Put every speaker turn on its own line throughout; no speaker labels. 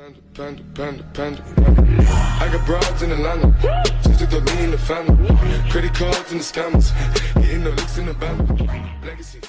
I got broads in Atlanta, just to throw me in the family. Credit cards and the scammers, hitting the licks in the band. Legacies.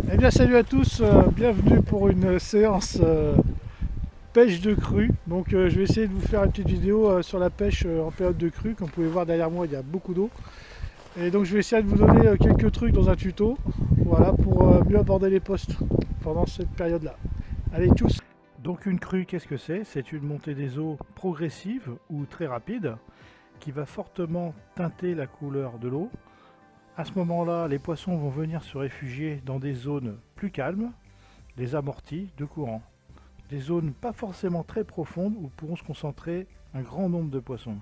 Eh bien salut à tous, bienvenue pour une séance pêche de crue. Donc je vais essayer de vous faire une petite vidéo sur la pêche en période de crue. Comme vous pouvez voir derrière moi, il y a beaucoup d'eau. Et donc je vais essayer de vous donner quelques trucs dans un tuto, voilà, pour mieux aborder les postes pendant cette période-là. Allez, tchuss. Donc une crue, qu'est-ce que c'est? C'est une montée des eaux progressive ou très rapide qui va fortement teinter la couleur de l'eau. À ce moment-là, les poissons vont venir se réfugier dans des zones plus calmes, des amortis de courant. Des zones pas forcément très profondes où pourront se concentrer un grand nombre de poissons.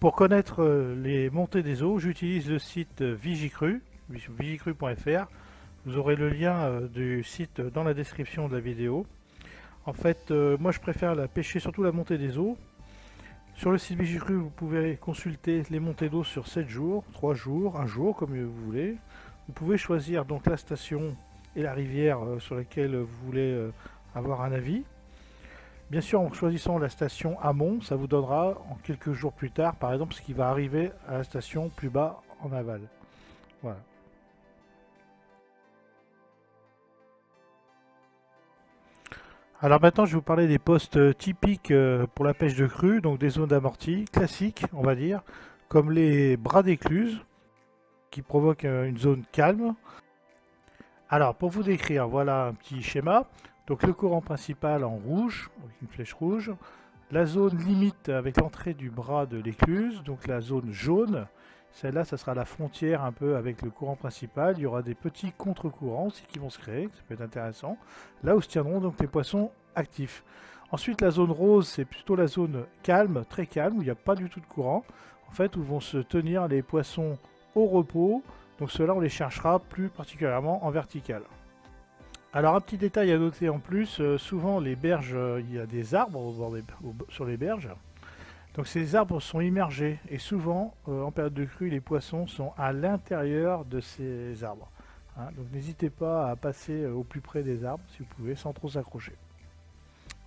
Pour connaître les montées des eaux, j'utilise le site Vigicru, vigicru.fr. Vous aurez le lien du site dans la description de la vidéo. En fait, moi je préfère la pêcher surtout la montée des eaux. Sur le site Vigicru, vous pouvez consulter les montées d'eau sur 7 jours, 3 jours, 1 jour, comme vous voulez. Vous pouvez choisir donc la station et la rivière sur laquelle vous voulez avoir un avis. Bien sûr, en choisissant la station amont, ça vous donnera en quelques jours plus tard, par exemple, ce qui va arriver à la station plus bas en aval. Voilà. Alors maintenant, je vais vous parler des postes typiques pour la pêche de crue, donc des zones d'amorti classiques, on va dire, comme les bras d'écluse, qui provoquent une zone calme. Alors, pour vous décrire, voilà un petit schéma. Donc le courant principal en rouge, avec une flèche rouge. La zone limite avec l'entrée du bras de l'écluse, donc la zone jaune. Celle-là, ça sera la frontière un peu avec le courant principal. Il y aura des petits contre-courants aussi qui vont se créer, ça peut être intéressant. Là où se tiendront donc les poissons actifs. Ensuite, la zone rose, c'est plutôt la zone calme, très calme, où il n'y a pas du tout de courant. En fait, où vont se tenir les poissons au repos. Donc ceux-là, on les cherchera plus particulièrement en vertical. Alors un petit détail à noter en plus, souvent les berges, il y a des arbres sur les berges. Donc ces arbres sont immergés et souvent en période de crue les poissons sont à l'intérieur de ces arbres. Hein, donc n'hésitez pas à passer au plus près des arbres si vous pouvez sans trop s'accrocher.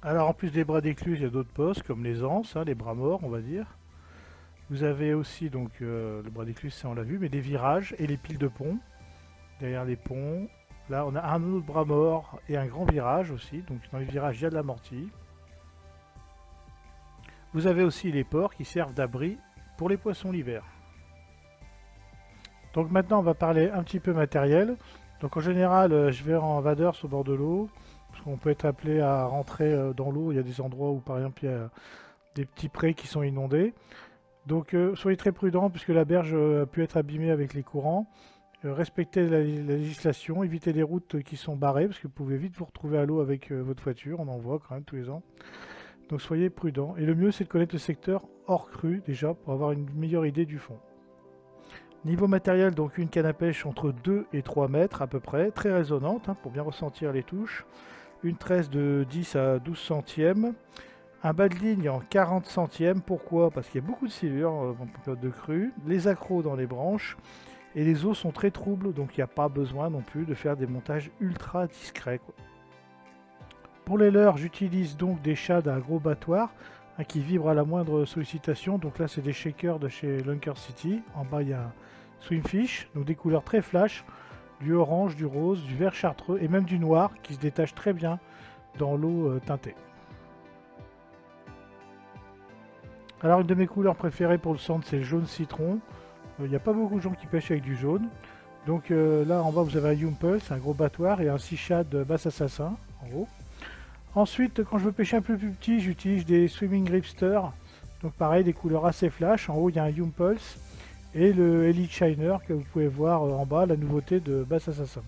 Alors en plus des bras d'écluse il y a d'autres postes comme les anses, hein, les bras morts on va dire. Vous avez aussi donc le bras d'écluse ça on l'a vu, mais des virages et les piles de pont. Derrière les ponts, là on a un autre bras mort et un grand virage aussi, donc dans les virages il y a de l'amorti. Vous avez aussi les ports qui servent d'abri pour les poissons l'hiver. Donc maintenant on va parler un petit peu matériel. Donc en général je vais en vadeur sur le bord de l'eau, parce qu'on peut être appelé à rentrer dans l'eau. Il y a des endroits où par exemple il y a des petits prés qui sont inondés. Donc soyez très prudents puisque la berge a pu être abîmée avec les courants. Respectez la législation, évitez les routes qui sont barrées parce que vous pouvez vite vous retrouver à l'eau avec votre voiture, on en voit quand même tous les ans. Donc soyez prudents. Et le mieux c'est de connaître le secteur hors crue déjà pour avoir une meilleure idée du fond. Niveau matériel, donc une canne à pêche entre 2 et 3 mètres à peu près, très résonnante hein, pour bien ressentir les touches. Une tresse de 10 à 12 centièmes. Un bas de ligne en 40 centièmes, pourquoi? Parce qu'il y a beaucoup de silures en période de crue, les accros dans les branches, et les eaux sont très troubles, donc il n'y a pas besoin non plus de faire des montages ultra discrets, quoi. Pour les leurres, j'utilise donc des shad à gros battoirs hein, qui vibrent à la moindre sollicitation. Donc là, c'est des shakers de chez Lunker City. En bas, il y a un Swimfish, donc des couleurs très flash, du orange, du rose, du vert chartreux et même du noir qui se détache très bien dans l'eau teintée. Alors, une de mes couleurs préférées pour le centre, c'est le jaune citron. Il n'y a pas beaucoup de gens qui pêchent avec du jaune. Donc là, en bas, vous avez un Yumpulse, un gros battoir et un Sea Shad basse assassin, en haut. Ensuite, quand je veux pêcher un peu plus petit, j'utilise des Swimming Gripster. Donc pareil, des couleurs assez flash. En haut, il y a un Yumpulse et le Elite Shiner que vous pouvez voir en bas, la nouveauté de Bass Assassin.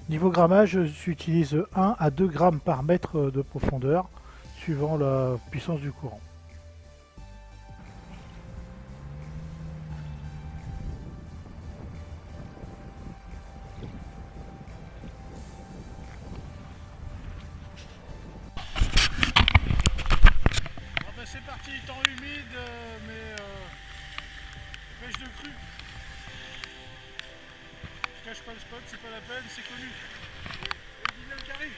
Niveau grammage, j'utilise 1 à 2 grammes par mètre de profondeur, suivant la puissance du courant. partie temps humide, mais pêche de crue. Je cache pas le spot, c'est pas la peine, c'est connu. Et Guinel qui arrive.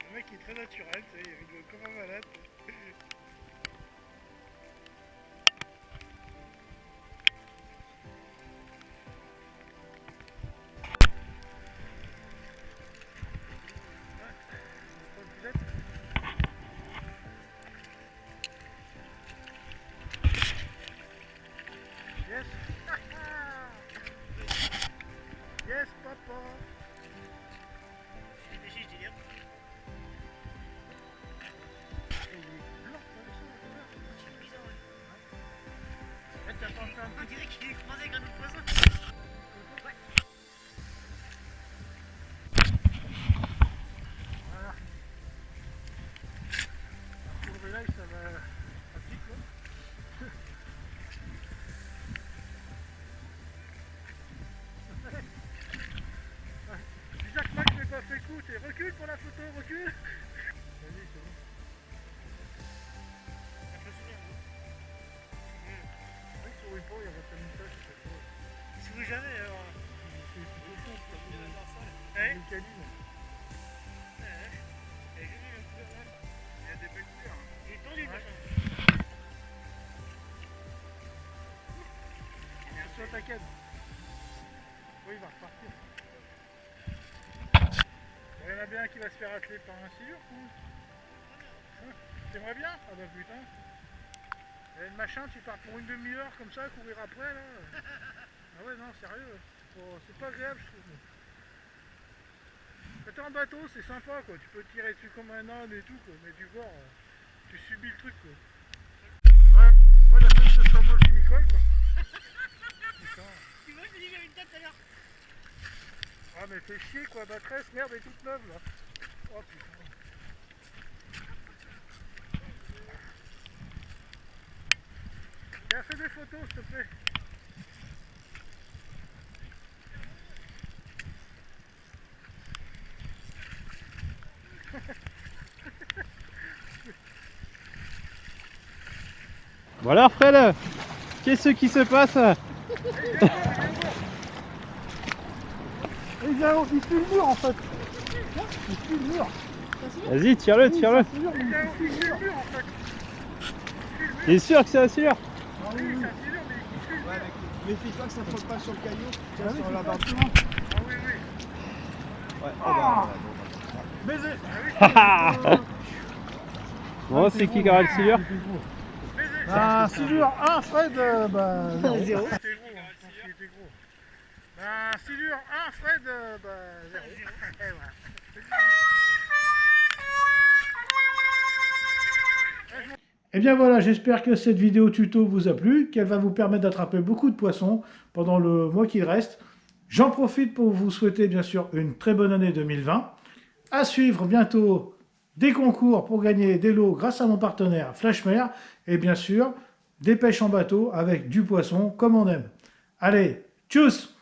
Le mec est très naturel, il rigole comme un malade. Yes. Yes, papa. Il est délire. Il est blanc, c'est bizarre, ouais. On dirait qu'il est croisé avec un autre poisson. Ouais. Voilà. Pour le live, ça va un petit peu. Jacques Mac n'est pas fait le coup, c'est recule pour la photo, recule. Vas-y, c'est bon. Ça peut sourire, oui. Oui, il sourit pas, il y a votre message, c'est pas. Il sourit jamais alors. C'est plutôt con, c'est pas bon. Il est câline. Et j'ai vu le couleur là. Il y a des belles couleurs. Il est tendu, machin. Sur ta canne. Oui, il va repartir. Il y en a bien un qui va se faire atteler par un silure, quoi. T'aimerais bien? Ah bah putain. Et le machin, tu pars pour une demi-heure comme ça, courir après là. Ah ouais, non, sérieux. C'est pas agréable, je trouve. Quand t'es en bateau, c'est sympa, quoi. Tu peux tirer dessus comme un âne et tout, quoi. Mais du bord, tu subis le truc, quoi. Ouais, moi, la seule chose sur moi qui m'y colle, quoi. Putain.
Tu vois, je te dis, j'avais une tête tout à l'heure.
Ah mais fais chier quoi, ma tresse, merde, elle est toute neuve là. Oh putain. Tiens, fais des photos s'il te plaît.
Bon alors Fred, qu'est-ce qui se passe?
Il suit le mur en fait. Il suit le mur.
Vas-y, tire-le, tire-le.
Il suit le mur en fait.
T'es sûr que c'est un silure?
Ah oui, c'est un silure, mais il suit le mur.
Méfie-toi que ça ne flotte pas sur le caillou.
Ah oui,
sur la barre.
ah oui, oui.
Ouais,
Ah. Baiser.
Ah bon, c'est qui qui aura le silure?
Baiser. Ah, silure 1, Fred, bah... 0. C'était gros, hein, je pense qu'il était gros. Bah, silure 1, Fred, bah... 0. Et voilà. Et bien voilà, j'espère que cette vidéo tuto vous a plu, qu'elle va vous permettre d'attraper beaucoup de poissons pendant le mois qui reste. J'en profite pour vous souhaiter bien sûr une très bonne année 2020. À suivre bientôt des concours pour gagner des lots grâce à mon partenaire Flashmer. Et bien sûr, des pêches en bateau avec du poisson comme on aime. Allez, tchuss!